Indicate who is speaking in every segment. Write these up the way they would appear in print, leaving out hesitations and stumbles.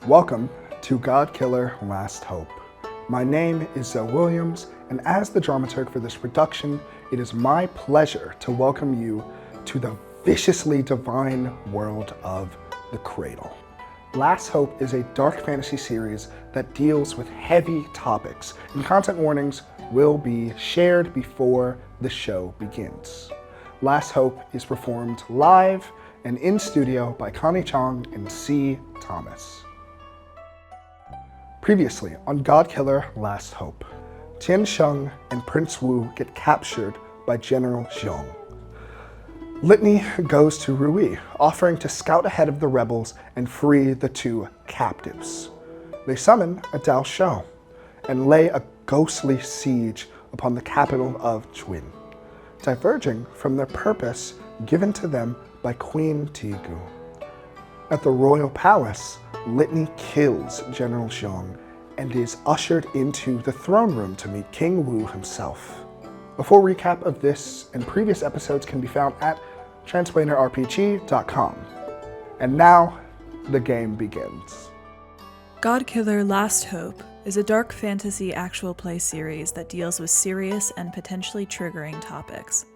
Speaker 1: Welcome to Godkiller Last Hope. My name is Zoe Williams, and as the dramaturg for this production, it is my pleasure to welcome you to the viciously divine world of The Cradle. Last Hope is a dark fantasy series that deals with heavy topics, and content warnings will be shared before the show begins. Last Hope is performed live and in studio by CONNIE Chang and C. Thomas. Previously on Godkiller Last Hope, Tian Sheng and Prince Wu get captured by General Zhong. Litany goes to Rui, offering to scout ahead of the rebels and free the two captives. They summon a Dao Shou and lay a ghostly siege upon the capital of Jun, diverging from their purpose given to them by Queen Tigu. At the royal palace, Litany kills General Zhong and is ushered into the throne room to meet King Wu himself. A full recap of this and previous episodes can be found at transplainerrpg.com. And now, the game begins.
Speaker 2: Godkiller Last Hope is a dark fantasy actual play series that deals with serious and potentially triggering topics.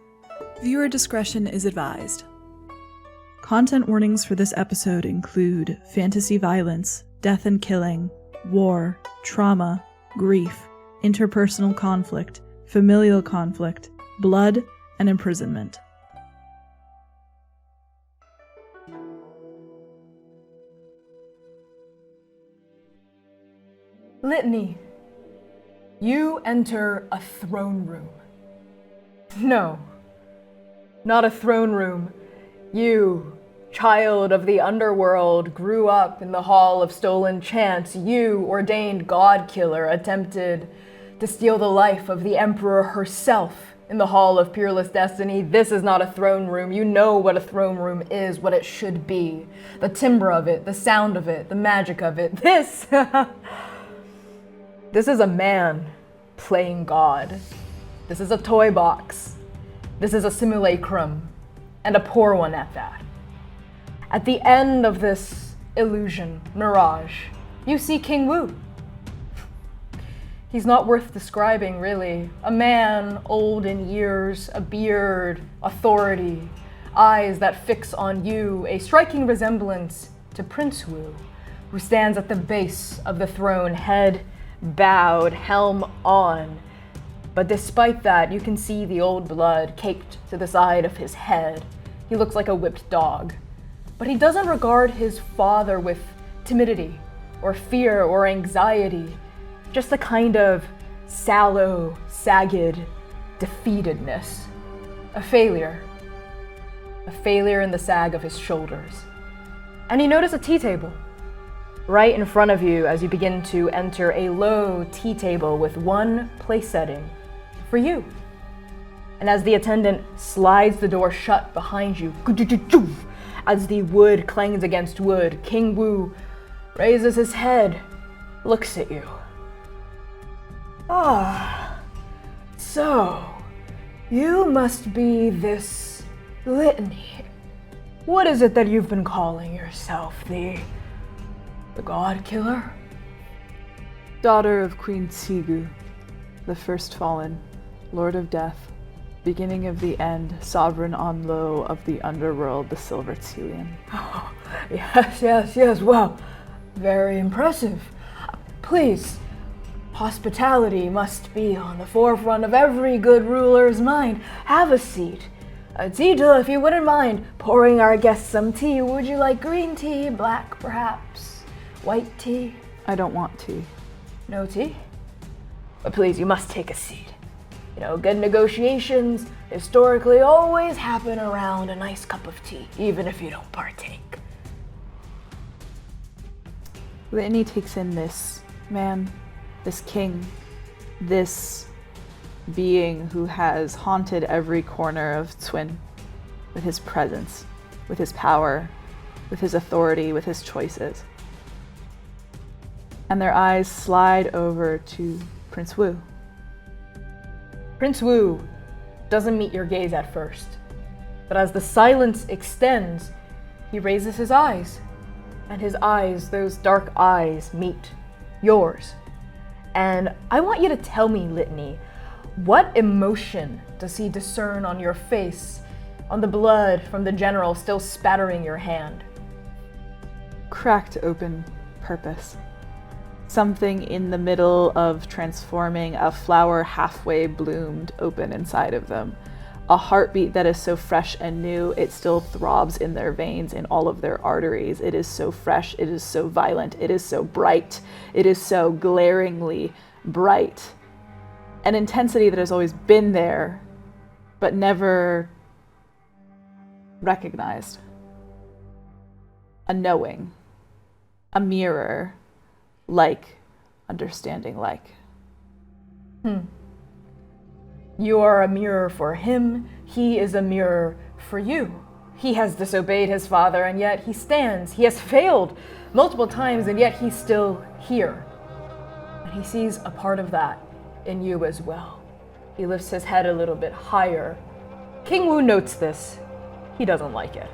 Speaker 2: Viewer discretion is advised. Content warnings for this episode include fantasy violence, death and killing, war, trauma, grief, interpersonal conflict, familial conflict, blood, and imprisonment.
Speaker 3: Litany, you enter a throne room. No, not a throne room. You, child of the underworld, grew up in the Hall of Stolen Chance. You, ordained Godkiller, attempted to steal the life of the Emperor herself in the Hall of Peerless Destiny. This is not a throne room. You know what a throne room is, what it should be. The timbre of it, the sound of it, the magic of it. This is a man playing God. This is a toy box. This is a simulacrum. And a poor one at that. At the end of this illusion, mirage, you see King Wu. He's not worth describing, really. A man, old in years, a beard, authority, eyes that fix on you, a striking resemblance to Prince Wu, who stands at the base of the throne, head bowed, helm on. But despite that, you can see the old blood caked to the side of his head. He looks like a whipped dog. But he doesn't regard his father with timidity or fear or anxiety, just a kind of sallow, sagged defeatedness. A failure in the sag of his shoulders. And you notice a tea table right in front of you as you begin to enter a low tea table with one place setting for you. And as the attendant slides the door shut behind you, as the wood clangs against wood, King Wu raises his head, looks at you. Ah, so you must be this Litany. What is it that you've been calling yourself, the Godkiller?
Speaker 4: Daughter of Queen Tigu, the first fallen, Lord of Death, beginning of the end, sovereign on low of the underworld, the Silver Telian.
Speaker 3: Oh, yes, well, very impressive. Please, hospitality must be on the forefront of every good ruler's mind. Have a seat. Tita, if you wouldn't mind pouring our guests some tea, would you like green tea, black perhaps, white tea?
Speaker 4: I don't want tea.
Speaker 3: No tea? But please, you must take a seat. You know, good negotiations historically always happen around a nice cup of tea, even if you don't partake.
Speaker 4: Litany takes in this man, this king, this being who has haunted every corner of Twin with his presence, with his power, with his authority, with his choices. And their eyes slide over to Prince Wu.
Speaker 3: Prince Wu doesn't meet your gaze at first, but as the silence extends, he raises his eyes and his eyes, those dark eyes, meet yours. And I want you to tell me, Litany, what emotion does he discern on your face, on the blood from the general still spattering your hand?
Speaker 4: Cracked open purpose. Something in the middle of transforming a flower halfway bloomed open inside of them. A heartbeat that is so fresh and new, it still throbs in their veins, in all of their arteries. It is so fresh, it is so violent, it is so bright, it is so glaringly bright. An intensity that has always been there, but never recognized. A knowing, a mirror, like, understanding like.
Speaker 3: You are a mirror for him, he is a mirror for you. He has disobeyed his father, and yet he stands. He has failed multiple times, and yet he's still here. And he sees a part of that in you as well. He lifts his head a little bit higher. King Wu notes this. He doesn't like it.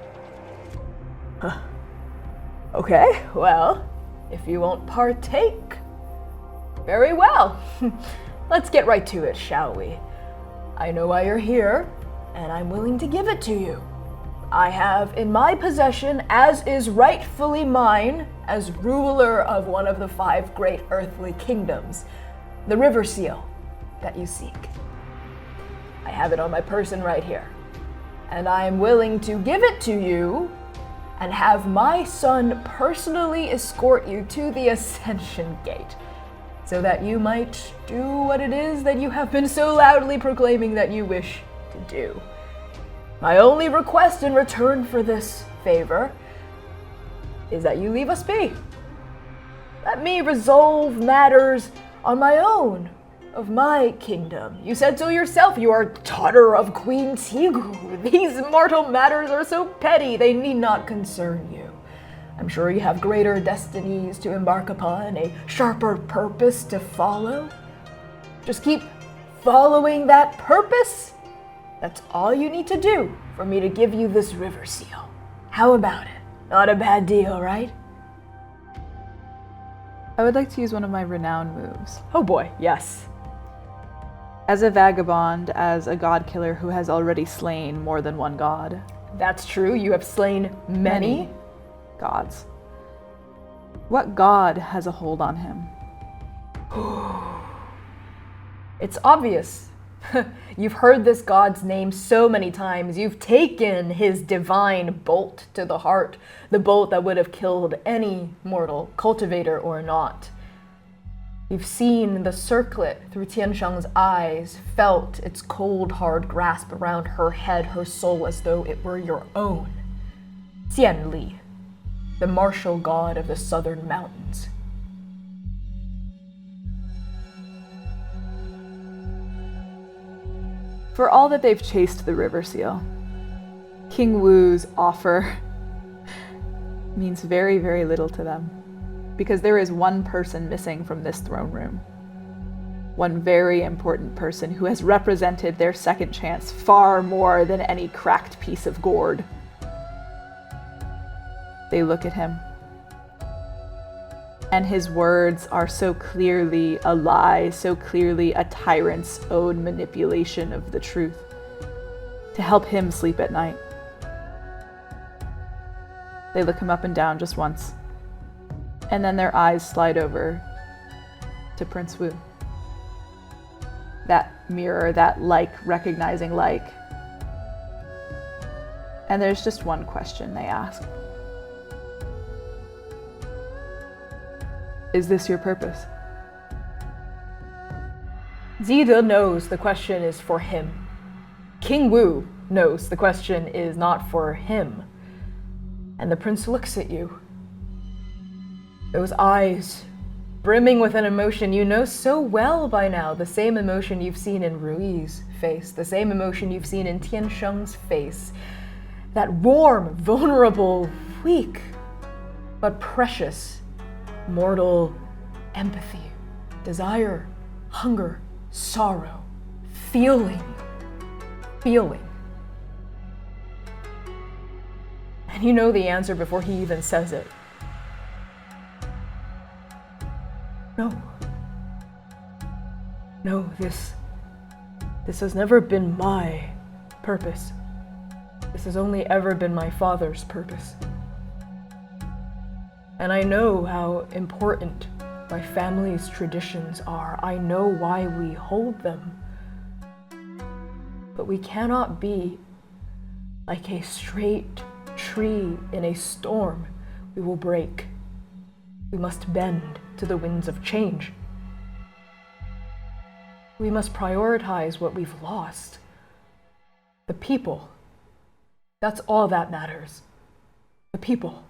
Speaker 3: Okay, well, if you won't partake, very well. Let's get right to it, shall we? I know why you're here, and I'm willing to give it to you. I have in my possession, as is rightfully mine, as ruler of one of the 5 great earthly kingdoms, the river seal that you seek. I have it on my person right here, and I am willing to give it to you and have my son personally escort you to the Ascension Gate, so that you might do what it is that you have been so loudly proclaiming that you wish to do. My only request in return for this favor is that you leave us be. Let me resolve matters on my own, of my kingdom. You said so yourself, you are daughter of Queen Tigu. These mortal matters are so petty, they need not concern you. I'm sure you have greater destinies to embark upon, a sharper purpose to follow. Just keep following that purpose. That's all you need to do for me to give you this river seal. How about it? Not a bad deal, right?
Speaker 4: I would like to use one of my renown moves.
Speaker 3: Oh boy, yes.
Speaker 4: As a vagabond, as a god killer who has already slain more than one god.
Speaker 3: That's true, you have slain many
Speaker 4: gods. What god has a hold on him?
Speaker 3: It's obvious. You've heard this god's name so many times. You've taken his divine bolt to the heart, the bolt that would have killed any mortal, cultivator or not. You've seen the circlet through Tiansheng's eyes, felt its cold, hard grasp around her head, her soul, as though it were your own. Tianli, the martial god of the southern mountains.
Speaker 4: For all that they've chased the river seal, King Wu's offer means very, very little to them, because there is one person missing from this throne room. One very important person who has represented their second chance far more than any cracked piece of gourd. They look at him, and his words are so clearly a lie, so clearly a tyrant's own manipulation of the truth, to help him sleep at night. They look him up and down just once, and then their eyes slide over to Prince Wu. That mirror, that like, recognizing like. And there's just one question they ask. Is this your purpose?
Speaker 3: Zide knows the question is for him. King Wu knows the question is not for him. And the prince looks at you. Those eyes, brimming with an emotion you know so well by now, the same emotion you've seen in Rui's face, the same emotion you've seen in Tiansheng's face. That warm, vulnerable, weak, but precious, mortal empathy, desire, hunger, sorrow, feeling. And you know the answer before he even says it. No. No, this has never been my purpose. This has only ever been my father's purpose. And I know how important my family's traditions are. I know why we hold them. But we cannot be like a straight tree in a storm. We will break. We must bend to the winds of change. We must prioritize what we've lost. The people. That's all that matters. The people.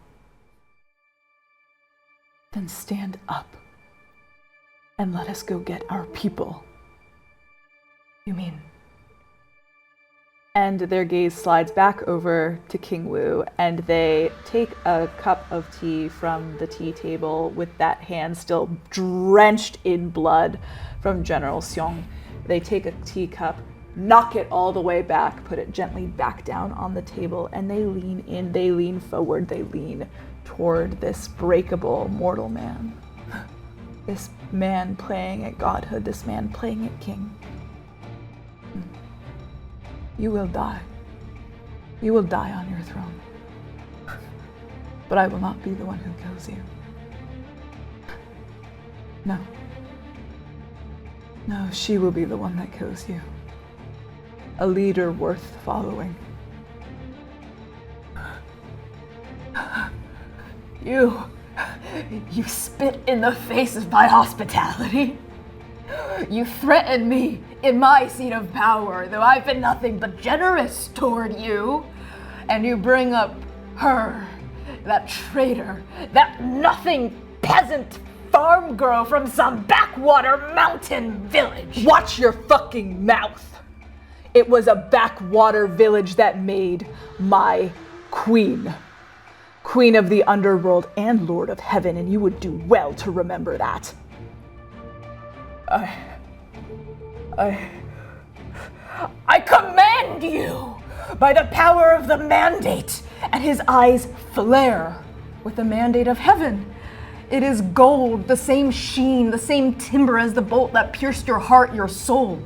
Speaker 4: Then stand up and let us go get our people.
Speaker 3: You mean?
Speaker 4: And their gaze slides back over to King Wu, and they take a cup of tea from the tea table with that hand still drenched in blood from General Xiong. They take a teacup, knock it all the way back, put it gently back down on the table, and they lean in, they lean forward, they lean toward this breakable mortal man. This man playing at godhood, this man playing at king. You will die. You will die on your throne. But I will not be the one who kills you. No. No, she will be the one that kills you. A leader worth following.
Speaker 3: You spit in the face of my hospitality. You threaten me in my seat of power, though I've been nothing but generous toward you. And you bring up her, that traitor, that nothing peasant farm girl from some backwater mountain village.
Speaker 4: Watch your fucking mouth. It was a backwater village that made my queen. Queen of the underworld and Lord of Heaven, and you would do well to remember that.
Speaker 3: I command you by the power of the mandate. And his eyes flare with the mandate of heaven. It is gold, the same sheen, the same timbre as the bolt that pierced your heart, your soul.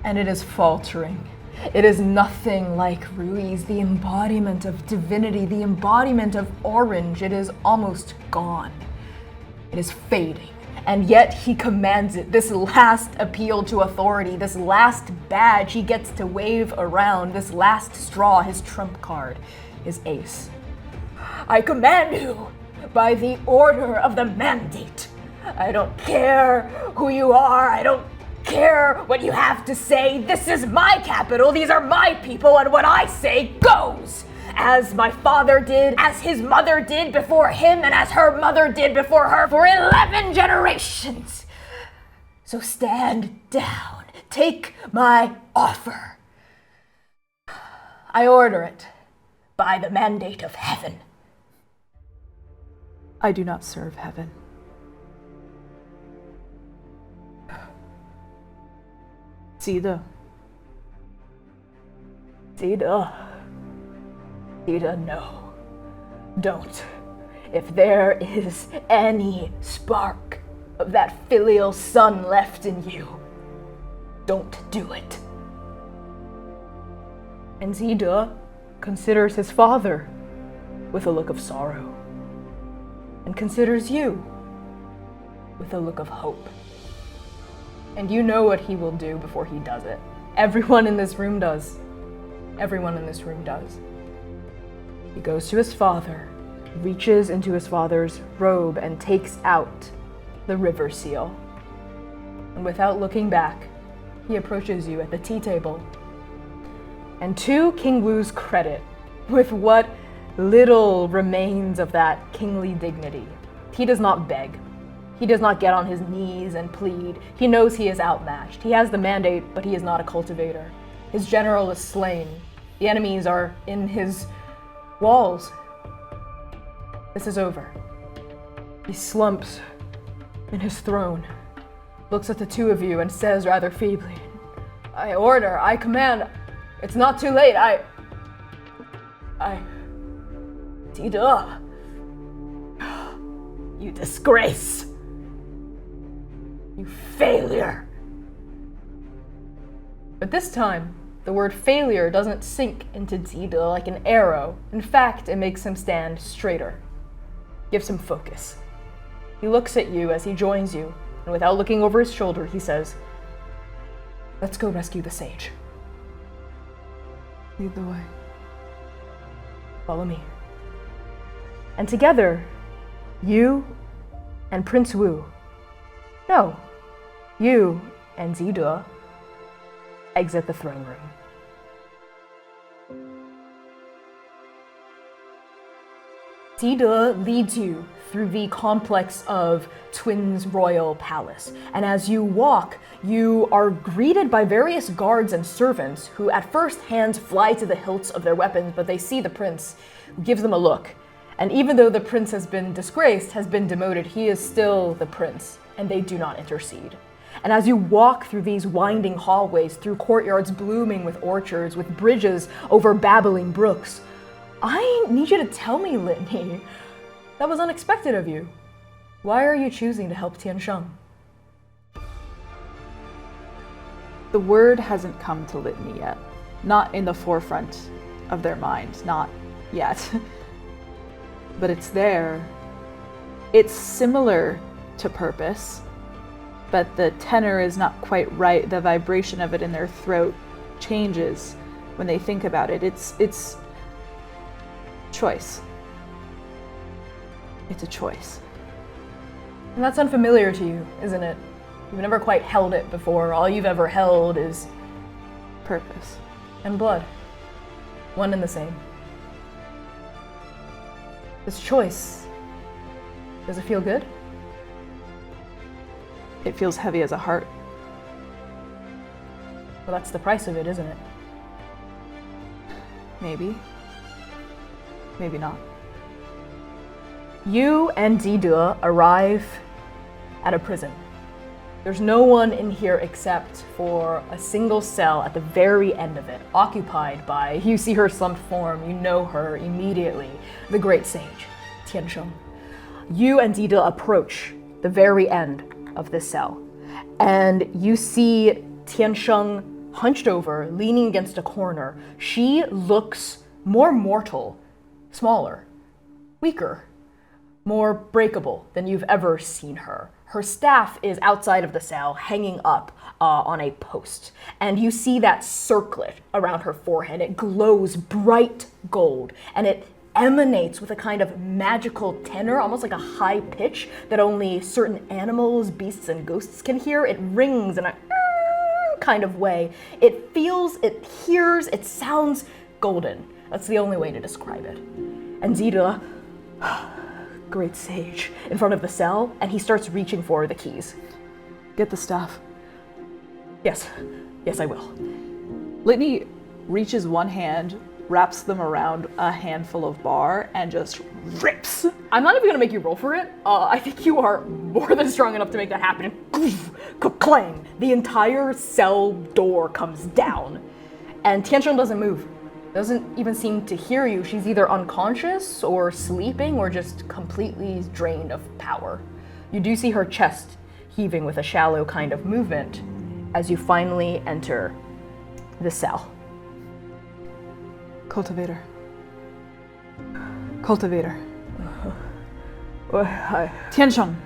Speaker 3: And it is faltering. It is nothing like Rui's, the embodiment of divinity, the embodiment of orange. It is almost gone. It is fading. And yet he commands it, this last appeal to authority, this last badge he gets to wave around, this last straw, his trump card, his ace. I command you by the order of the mandate. I don't care who you are, I don't care what you have to say. This is my capital, these are my people, and what I say goes. As my father did, as his mother did before him, and as her mother did before her for 11 generations. So stand down, take my offer. I order it by the mandate of heaven.
Speaker 4: I do not serve heaven. Zida.
Speaker 3: Zida, no. Don't. If there is any spark of that filial son left in you, don't do it. And Zida considers his father with a look of sorrow, and considers you with a look of hope. And you know what he will do before he does it. Everyone in this room does. Everyone in this room does. He goes to his father, reaches into his father's robe and takes out the river seal. And without looking back, he approaches you at the tea table. And to King Wu's credit, with what little remains of that kingly dignity, he does not beg. He does not get on his knees and plead. He knows he is outmatched. He has the mandate, but he is not a cultivator. His general is slain. The enemies are in his walls. This is over. He slumps in his throne, looks at the two of you and says rather feebly, I order, I command, it's not too late, Zida, you disgrace. You failure! But this time, the word failure doesn't sink into Zida like an arrow. In fact, it makes him stand straighter. Gives him focus. He looks at you as he joins you, and without looking over his shoulder, he says, "Let's go rescue the sage."
Speaker 4: Lead the way.
Speaker 3: Follow me. And together, you and Prince Wu, no, you and Zida, exit the throne room. Zida leads you through the complex of Twin's royal palace, and as you walk, you are greeted by various guards and servants who at first hands fly to the hilts of their weapons, but they see the prince, who gives them a look. And even though the prince has been disgraced, has been demoted, he is still the prince, and they do not intercede. And as you walk through these winding hallways, through courtyards blooming with orchards, with bridges over babbling brooks, I need you to tell me, Litany, that was unexpected of you. Why are you choosing to help Tiansheng?
Speaker 4: The word hasn't come to Litany yet. Not in the forefront of their mind, not yet. But it's there. It's similar to purpose, but the tenor is not quite right. The vibration of it in their throat changes when they think about it. It's choice. It's a choice.
Speaker 3: And that's unfamiliar to you, isn't it? You've never quite held it before. All you've ever held is
Speaker 4: Purpose.
Speaker 3: and blood. One and the same. This choice, does it feel good?
Speaker 4: It feels heavy as a heart.
Speaker 3: Well, that's the price of it, isn't it?
Speaker 4: Maybe. Maybe not.
Speaker 3: You and Zida arrive at a prison. There's no one in here except for a single cell at the very end of it, occupied by, you see her slumped form, you know her immediately, the great sage, Tiansheng. You and Zida approach the very end of this cell, and you see Tiansheng hunched over, leaning against a corner. She looks more mortal, smaller, weaker, more breakable than you've ever seen her. Her staff is outside of the cell, hanging up on a post. And you see that circlet around her forehead. It glows bright gold, and it emanates with a kind of magical tenor, almost like a high pitch that only certain animals, beasts, and ghosts can hear. It rings in a kind of way. It feels, it hears, it sounds golden. That's the only way to describe it. And Zida, great sage, in front of the cell, and he starts reaching for the keys.
Speaker 4: Get the staff.
Speaker 3: Yes, yes, I will.
Speaker 4: Litany reaches one hand, wraps them around a handful of bar, and just rips.
Speaker 3: I'm not even gonna make you roll for it. I think you are more than strong enough to make that happen. Clang! The entire cell door comes down, and Tiansheng doesn't move. Doesn't even seem to hear you. She's either unconscious or sleeping or just completely drained of power. You do see her chest heaving with a shallow kind of movement as you finally enter the cell.
Speaker 4: Cultivator. Cultivator. Tiansheng.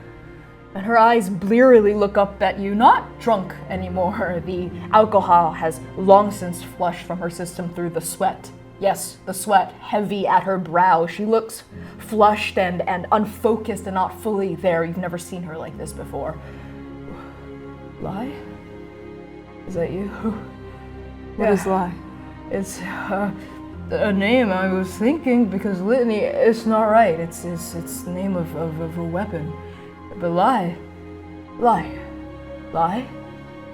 Speaker 3: And her eyes blearily look up at you, not drunk anymore. The alcohol has long since flushed from her system through the sweat. Yes, the sweat heavy at her brow. She looks flushed and unfocused and not fully there. You've never seen her like this before. Lie? Is that you?
Speaker 4: What is lie?
Speaker 3: It's a name I was thinking because Litany, it's not right. It's the name of a weapon. But lie.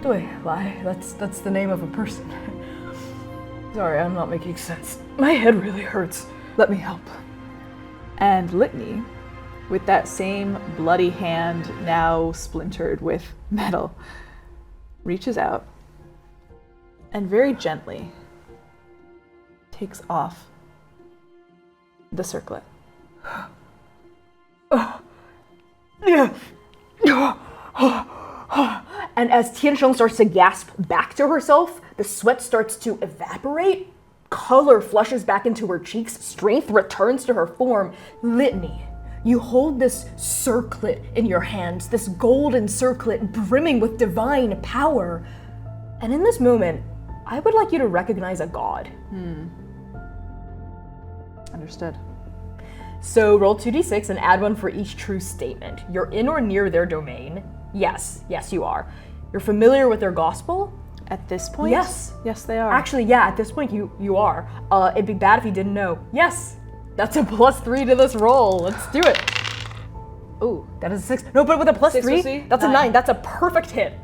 Speaker 3: 对, lie. That's the name of a person. Sorry, I'm not making sense. My head really hurts.
Speaker 4: Let me help. And Litany, with that same bloody hand now splintered with metal, reaches out and very gently takes off the circlet.
Speaker 3: And as Tiansheng starts to gasp back to herself, the sweat starts to evaporate, color flushes back into her cheeks, strength returns to her form. Litany, you hold this circlet in your hands, this golden circlet brimming with divine power. And in this moment, I would like you to recognize a god.
Speaker 4: Understood.
Speaker 3: So roll 2d6 and add 1 for each true statement. You're in or near their domain. Yes, you are. You're familiar with their gospel?
Speaker 4: At this point?
Speaker 3: Yes.
Speaker 4: Yes, they are.
Speaker 3: Actually, yeah, at this point you are. It'd be bad if you didn't know. Yes, that's a +3 to this roll. Let's do it. Ooh, that is a 6. No, but with a +3, that's
Speaker 4: 9.
Speaker 3: a 9. That's a perfect hit,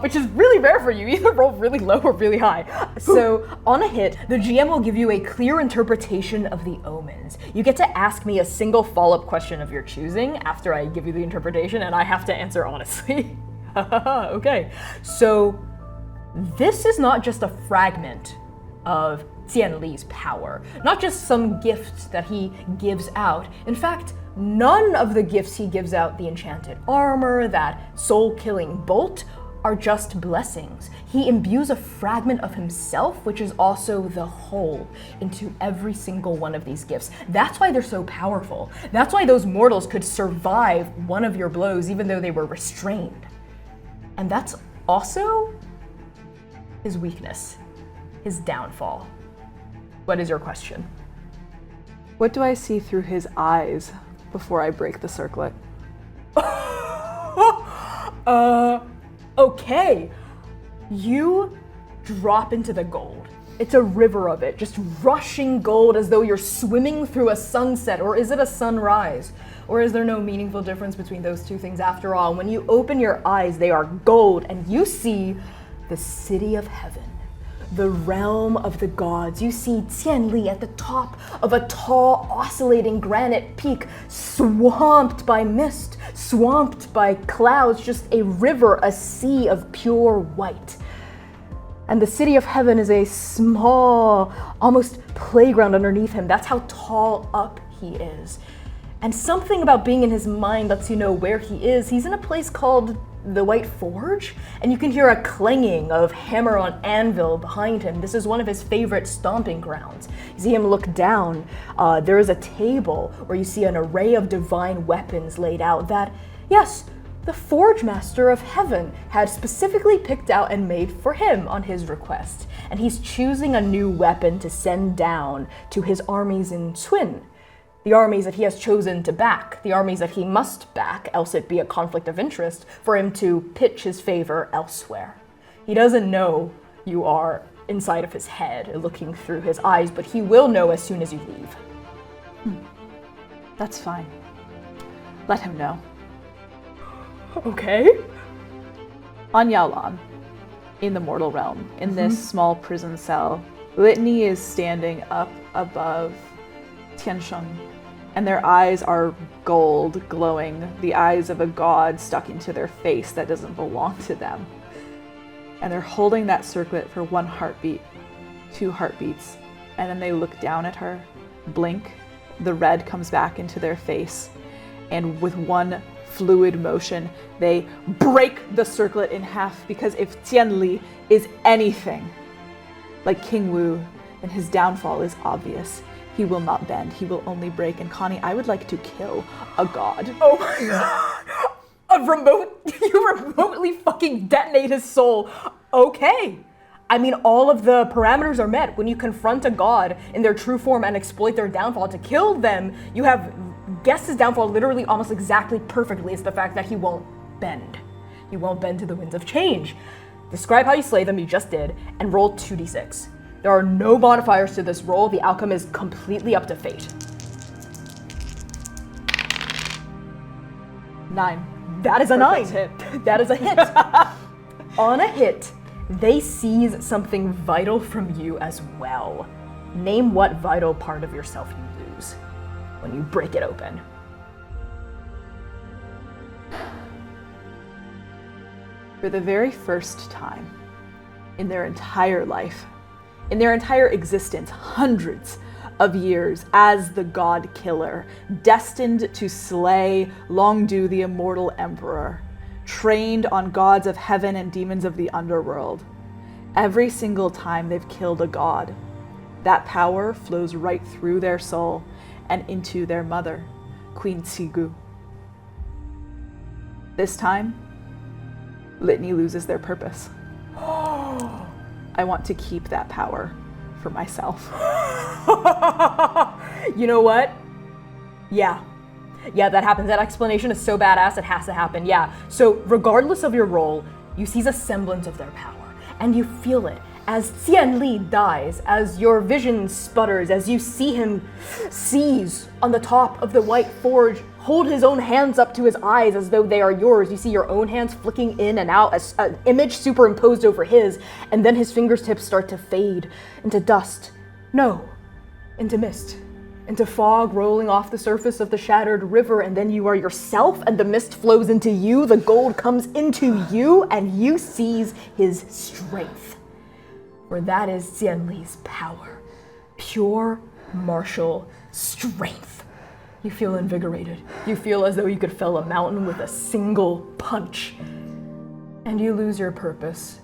Speaker 3: which is really rare for you. Either roll really low or really high. So on a hit, the GM will give you a clear interpretation of the omens. You get to ask me a single follow-up question of your choosing after I give you the interpretation, and I have to answer honestly. Okay, so this is not just a fragment of Xian Li's power, not just some gift that he gives out. In fact, none of the gifts he gives out, the enchanted armor, that soul-killing bolt, are just blessings. He imbues a fragment of himself, which is also the whole, into every single one of these gifts. That's why they're so powerful. That's why those mortals could survive one of your blows even though they were restrained. And that's also his weakness, his downfall. What is your question?
Speaker 4: What do I see through his eyes before I break the circlet?
Speaker 3: Okay. You drop into the gold. It's a river of it, just rushing gold as though you're swimming through a sunset, or is it a sunrise? Or is there no meaningful difference between those two things after all? When you open your eyes, they are gold, and you see the city of heaven, the realm of the gods. You see Xian Li at the top of a tall, oscillating granite peak, swamped by mist, swamped by clouds, just a river, a sea of pure white. And the city of heaven is a small, almost playground underneath him. That's how tall up he is. And something about being in his mind lets you know where he is. He's in a place called the White Forge, and you can hear a clanging of hammer on anvil behind him. This is one of his favorite stomping grounds. You see him look down. There is a table where you see an array of divine weapons laid out that, yes, the Forge Master of Heaven had specifically picked out and made for him on his request. And he's choosing a new weapon to send down to his armies in Twin. The armies that he has chosen to back, the armies that he must back, else it be a conflict of interest for him to pitch his favor elsewhere. He doesn't know you are inside of his head, looking through his eyes, but he will know as soon as you leave.
Speaker 4: That's fine. Let him know.
Speaker 3: Okay.
Speaker 4: On Yaolan, in the mortal realm, in this small prison cell, Litany is standing up above Tiansheng, and their eyes are gold, glowing, the eyes of a god stuck into their face that doesn't belong to them. And they're holding that circlet for 1 heartbeat, 2 heartbeats, and then they look down at her, blink, the red comes back into their face, and with one fluid motion, they break the circlet in half, because if Xian Li is anything like King Wu, then his downfall is obvious. He will not bend, he will only break. And Connie, I would like to kill a god.
Speaker 3: Oh my god. You remotely fucking detonate his soul. Okay. I mean, all of the parameters are met. When you confront a god in their true form and exploit their downfall to kill them, you have guessed his downfall literally almost exactly perfectly. It's the fact that he won't bend. He won't bend to the winds of change. Describe how you slay them, you just did, and roll 2d6. There are no modifiers to this roll. The outcome is completely up to fate.
Speaker 4: 9.
Speaker 3: That is a
Speaker 4: Perfect
Speaker 3: 9.
Speaker 4: hit.
Speaker 3: That is a hit. On a hit, they seize something vital from you as well. Name what vital part of yourself you lose when you break it open.
Speaker 4: For the very first time in their entire life, in their entire existence, hundreds of years as the Godkiller, destined to slay Longdu the immortal emperor, trained on gods of heaven and demons of the underworld. Every single time they've killed a god, that power flows right through their soul and into their mother, Queen GIBEAU. This time, Litany loses their purpose. I want to keep that power for myself.
Speaker 3: You know what? Yeah, that happens. That explanation is so badass, it has to happen. Yeah, so regardless of your role, you seize a semblance of their power, and you feel it. As Qianli dies, as your vision sputters, as you see him seize on the top of the white forge, hold his own hands up to his eyes as though they are yours. You see your own hands flicking in and out, as an image superimposed over his, and then his fingertips start to fade into dust. No, into mist. Into fog rolling off the surface of the shattered river, and then you are yourself, and the mist flows into you, the gold comes into you, and you seize his strength. For that is Qianli's power. Pure martial strength. You feel invigorated. You feel as though you could fell a mountain with a single punch. And you lose your purpose.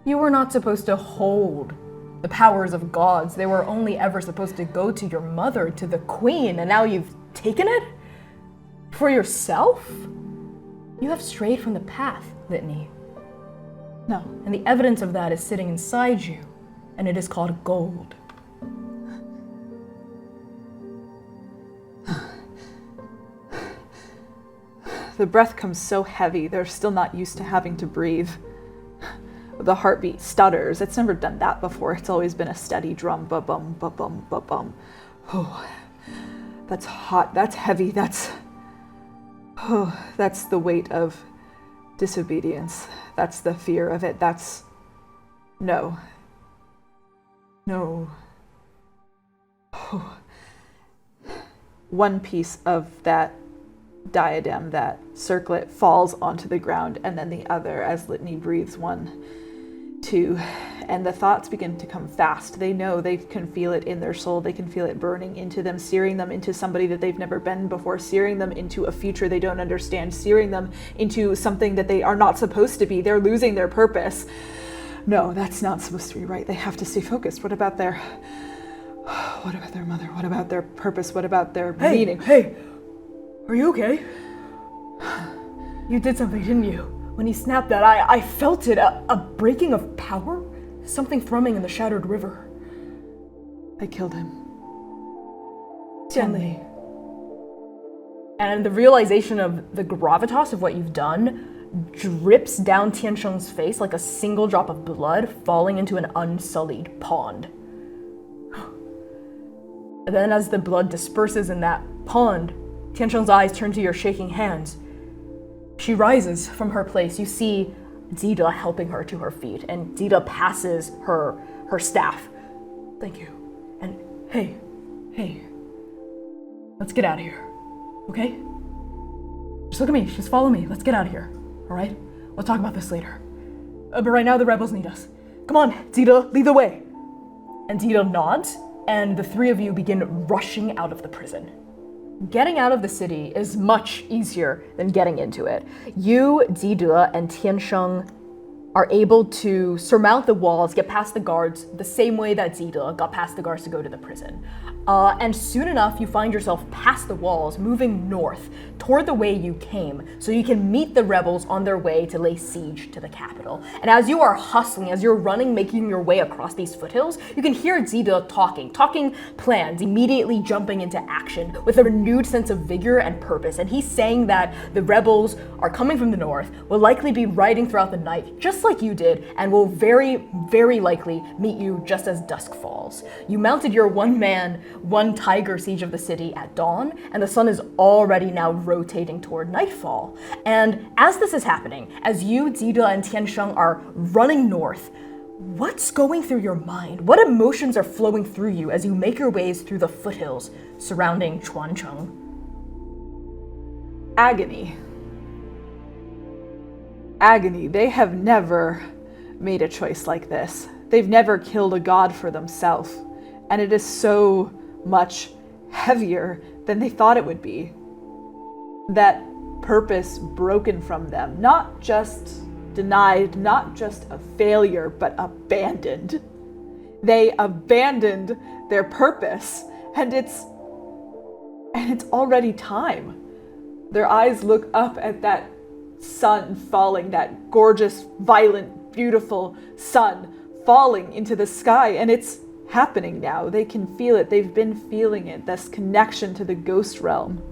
Speaker 3: You were not supposed to hold the powers of gods. They were only ever supposed to go to your mother, to the queen, and now you've taken it? For yourself? You have strayed from the path, Litany.
Speaker 4: No.
Speaker 3: And the evidence of that is sitting inside you, and it is called gold.
Speaker 4: The breath comes so heavy, they're still not used to having to breathe. The heartbeat stutters. It's never done that before. It's always been a steady drum, ba-bum, ba-bum, ba-bum. Oh, that's hot, that's heavy, that's the weight of disobedience. That's the fear of it. That's no. Oh. One piece of that diadem, that circlet, falls onto the ground, and then the other as Litany breathes. 1, 2, and the thoughts begin to come fast. They know, they can feel it in their soul. They can feel it burning into them, searing them into somebody that they've never been before, searing them into a future they don't understand, searing them into something that they are not supposed to be. They're losing their purpose. No, that's not supposed to be right. They have to stay focused. What about their mother? What about their purpose? What about their meaning?
Speaker 3: Hey, are you okay? You did something, didn't you? When he snapped that, I felt it, a breaking of power, something thrumming in the shattered river.
Speaker 4: I killed him.
Speaker 3: Qianli. And the realization of the gravitas of what you've done drips down Tiansheng's face like a single drop of blood falling into an unsullied pond. And then as the blood disperses in that pond, Tiansheng's eyes turn to your shaking hands. She rises from her place. You see Zida helping her to her feet, and Zida passes her staff. Thank you. And hey, let's get out of here, okay? Just look at me, just follow me. Let's get out of here, all right? We'll talk about this later. But right now the rebels need us. Come on, Zida, lead the way. And Zida nods, and the three of you begin rushing out of the prison. Getting out of the city is much easier than getting into it. You, Zida, and Tiansheng are able to surmount the walls, get past the guards, the same way that Zida got past the guards to go to the prison. And soon enough, you find yourself past the walls, moving north toward the way you came, so you can meet the rebels on their way to lay siege to the capital. And as you are hustling, as you're running, making your way across these foothills, you can hear Zida talking plans, immediately jumping into action with a renewed sense of vigor and purpose. And he's saying that the rebels are coming from the north, will likely be riding throughout the night, just like you did, and will very, very likely meet you just as dusk falls. You mounted your one-man, one-tiger siege of the city at dawn, and the sun is already now rotating toward nightfall. And as this is happening, as you, Zida, and Tiansheng are running north, what's going through your mind? What emotions are flowing through you as you make your ways through the foothills surrounding Chuancheng?
Speaker 4: Agony. Agony. They have never made a choice like this. They've never killed a god for themselves. And it is so much heavier than they thought it would be. That purpose broken from them, not just denied, not just a failure, but abandoned. They abandoned their purpose, and it's already time. Their eyes look up at that sun falling, that gorgeous, violent, beautiful sun falling into the sky, and it's happening now. They can feel it. They've been feeling it, this connection to the ghost realm.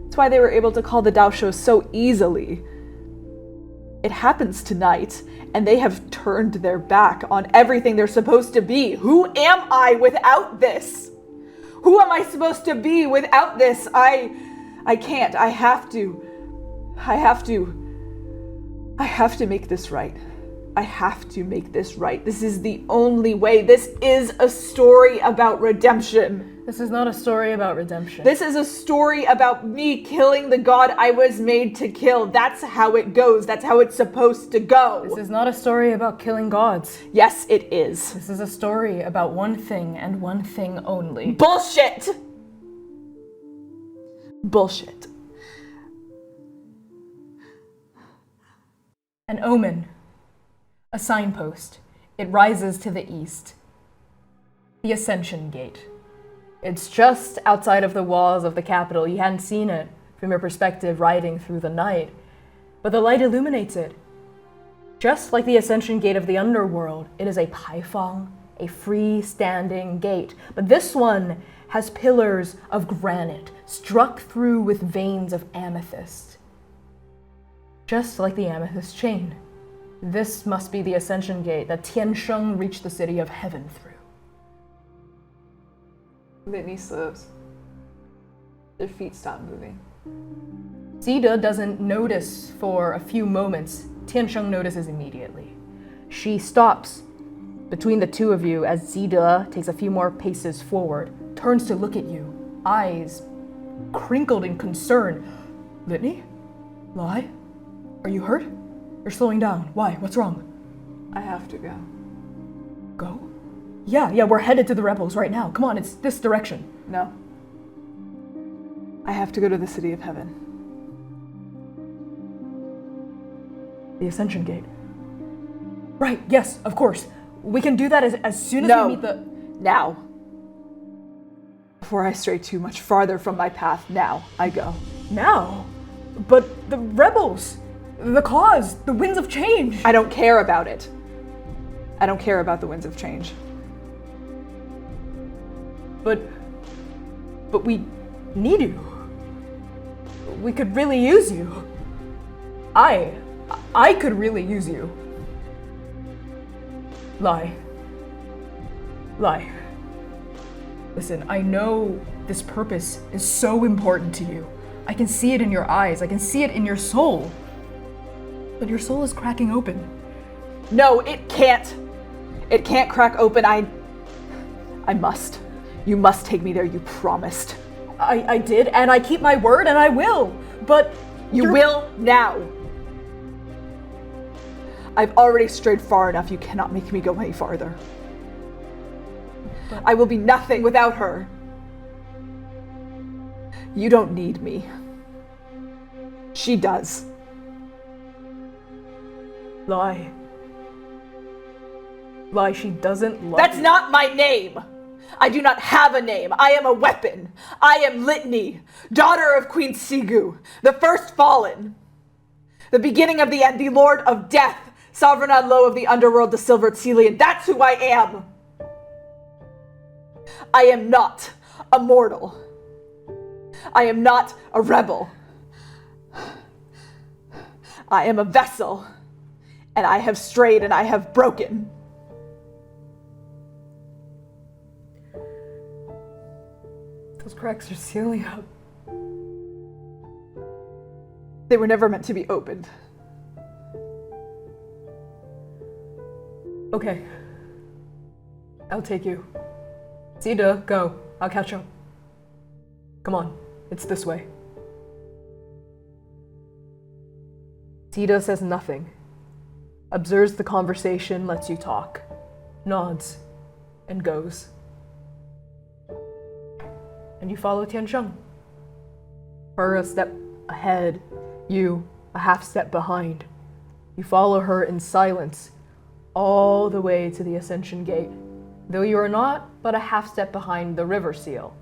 Speaker 4: That's why they were able to call the Dao show so easily. It happens tonight, and they have turned their back on everything they're supposed to be. Who am I without this? Who am I supposed to be without this? I can't. I have to make this right. I have to make this right. This is the only way. This is a story about redemption.
Speaker 3: This is not a story about redemption.
Speaker 4: This is a story about me killing the god I was made to kill. That's how it goes. That's how it's supposed to go.
Speaker 3: This is not a story about killing gods.
Speaker 4: Yes, it is.
Speaker 3: This is a story about one thing and one thing only.
Speaker 4: Bullshit! Bullshit.
Speaker 3: An omen. A signpost. It rises to the east. The Ascension Gate. It's just outside of the walls of the capital. You hadn't seen it from your perspective riding through the night, but the light illuminates it. Just like the Ascension Gate of the underworld, it is a paifang, a freestanding gate, but this one has pillars of granite struck through with veins of amethyst. Just like the amethyst chain. This must be the Ascension Gate that Tiansheng reached the city of heaven through.
Speaker 4: Litany slows. Their feet stop moving.
Speaker 3: Zida doesn't notice for a few moments. Tiansheng notices immediately. She stops between the two of you as Zida takes a few more paces forward, turns to look at you, eyes crinkled in concern. Litany? Lai? Are you hurt? You're slowing down. Why? What's wrong?
Speaker 4: I have to go.
Speaker 3: Go? Yeah, we're headed to the rebels right now. Come on, it's this direction.
Speaker 4: No. I have to go to the city of heaven.
Speaker 3: The Ascension Gate. Right, yes, of course. We can do that as soon as
Speaker 4: No.
Speaker 3: we meet the...
Speaker 4: Now. Before I stray too much farther from my path, now I go.
Speaker 3: Now? But the rebels, the cause, the winds of change.
Speaker 4: I don't care about it. I don't care about the winds of change.
Speaker 3: But we need you. We could really use you. I could really use you. Lai. Listen, I know this purpose is so important to you. I can see it in your eyes. I can see it in your soul. But your soul is cracking open.
Speaker 4: No, it can't. It can't crack open. I must. You must take me there, you promised.
Speaker 3: I did, and I keep my word, and I will. But
Speaker 4: you will now. I've already strayed far enough. You cannot make me go any farther. I will be nothing without her. You don't need me. She does.
Speaker 3: Lai, she doesn't love
Speaker 4: That's
Speaker 3: you.
Speaker 4: not my name. I do not have a name. I am a weapon. I am Litany, daughter of Queen Sigu, the first fallen. The beginning of the end, the Lord of Death, Sovereign Low of the underworld, the Silver Celian. That's who I am. I am not a mortal. I am not a rebel. I am a vessel, and I have strayed and I have broken.
Speaker 3: Those cracks are sealing up.
Speaker 4: They were never meant to be opened.
Speaker 3: Okay. I'll take you. Zida, go. I'll catch up. Come on. It's this way. Zida says nothing. Observes the conversation, lets you talk. Nods. And goes. And you follow Tiansheng. Her a step ahead, You, a half step behind. You follow her in silence all the way to the Ascension Gate, though you are not but a half step behind the river seal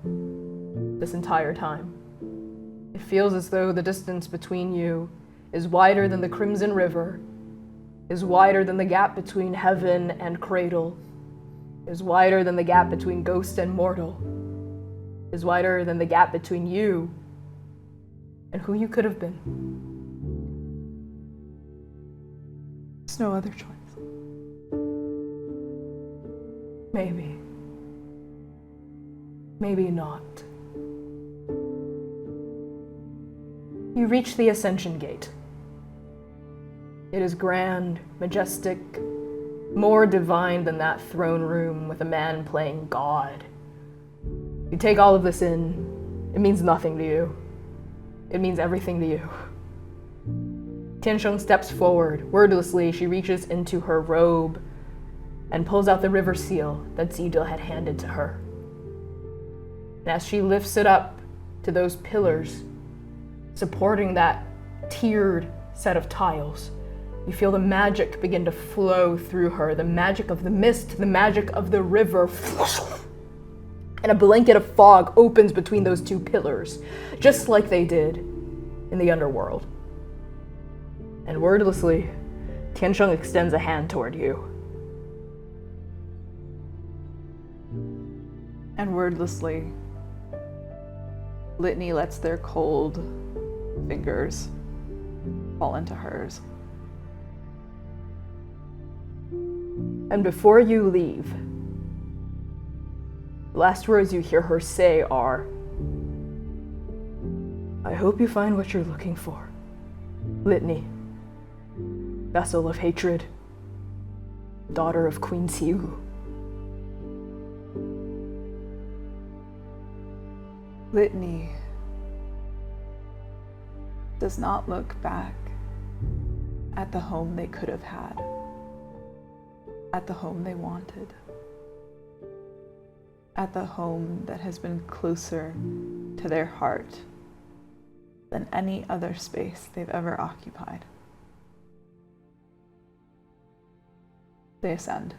Speaker 3: this entire time. It feels as though the distance between you is wider than the Crimson River, is wider than the gap between heaven and cradle, is wider than the gap between ghost and mortal, is wider than the gap between you and who you could have been.
Speaker 4: There's no other choice.
Speaker 3: Maybe. Maybe not. You reach the Ascension Gate. It is grand, majestic, more divine than that throne room with a man playing God. You take all of this in, it means nothing to you. It means everything to you. Tiansheng steps forward. Wordlessly, she reaches into her robe and pulls out the river seal that Zidil had handed to her. And as she lifts it up to those pillars, supporting that tiered set of tiles, you feel the magic begin to flow through her, the magic of the mist, the magic of the river. And a blanket of fog opens between those two pillars, just like they did in the underworld. And wordlessly, Tiansheng extends a hand toward you.
Speaker 4: And wordlessly, Litany lets their cold fingers fall into hers.
Speaker 3: And before you leave, the last words you hear her say are, "I hope you find what you're looking for, Litany, vessel of hatred, daughter of Queen Siu."
Speaker 4: Litany does not look back at the home they could have had, at the home they wanted, at the home that has been closer to their heart than any other space they've ever occupied. They ascend.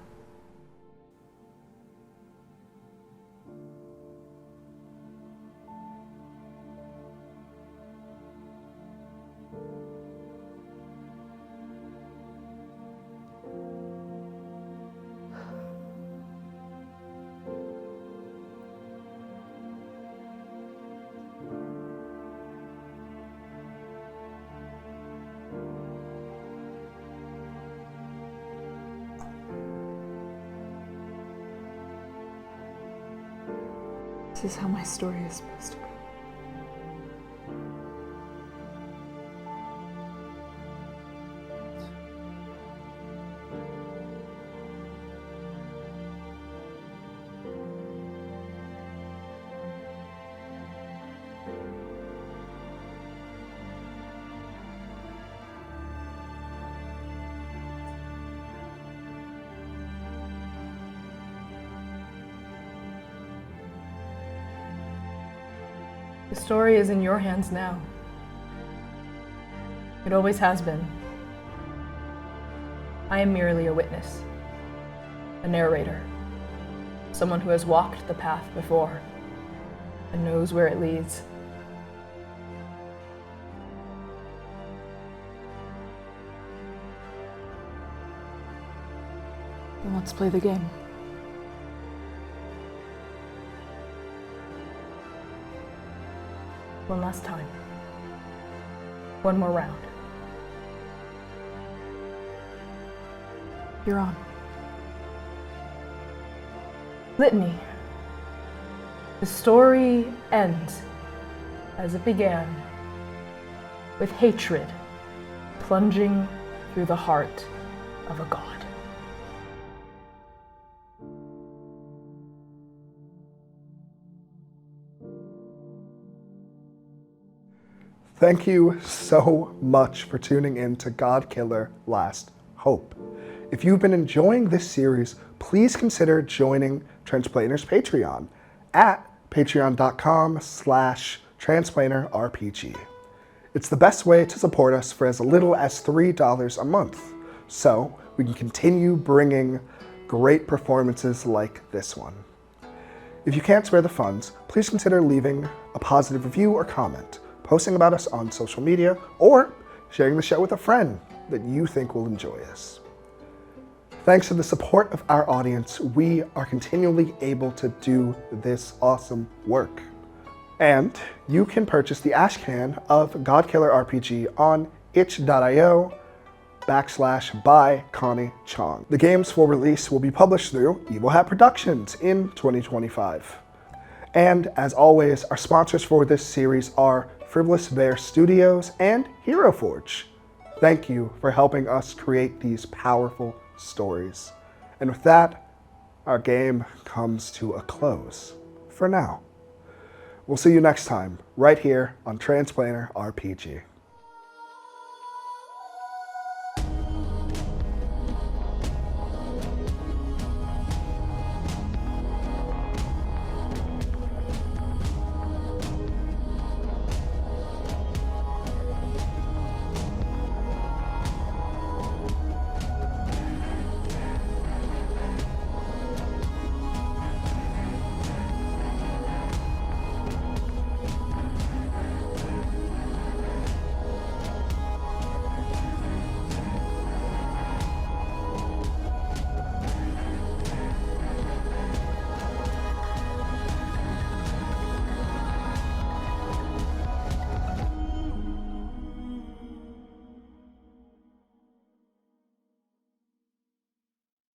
Speaker 4: This is how my story is supposed to be.
Speaker 3: The story is in your hands now. It always has been. I am merely a witness, a narrator, someone who has walked the path before and knows where it leads.
Speaker 4: Then let's play the game.
Speaker 3: One last time. One more round.
Speaker 4: You're on.
Speaker 3: Litany. The story ends as it began, with hatred plunging through the heart of a god.
Speaker 1: Thank you so much for tuning in to Godkiller Last Hope. If you've been enjoying this series, please consider joining Transplaner's Patreon at patreon.com/transplanernrpg. It's the best way to support us for as little as $3 a month, so we can continue bringing great performances like this one. If you can't spare the funds, please consider leaving a positive review or comment, posting about us on social media, or sharing the show with a friend that you think will enjoy us. Thanks to the support of our audience, we are continually able to do this awesome work. And you can purchase the Ashcan of Godkiller RPG on itch.io/by Connie Chang. The games for release will be published through Evil Hat Productions in 2025. And as always, our sponsors for this series are Frivolous Bear Studios and Hero Forge. Thank you for helping us create these powerful stories. And with that, our game comes to a close for now. We'll see you next time, right here on Transplanar RPG.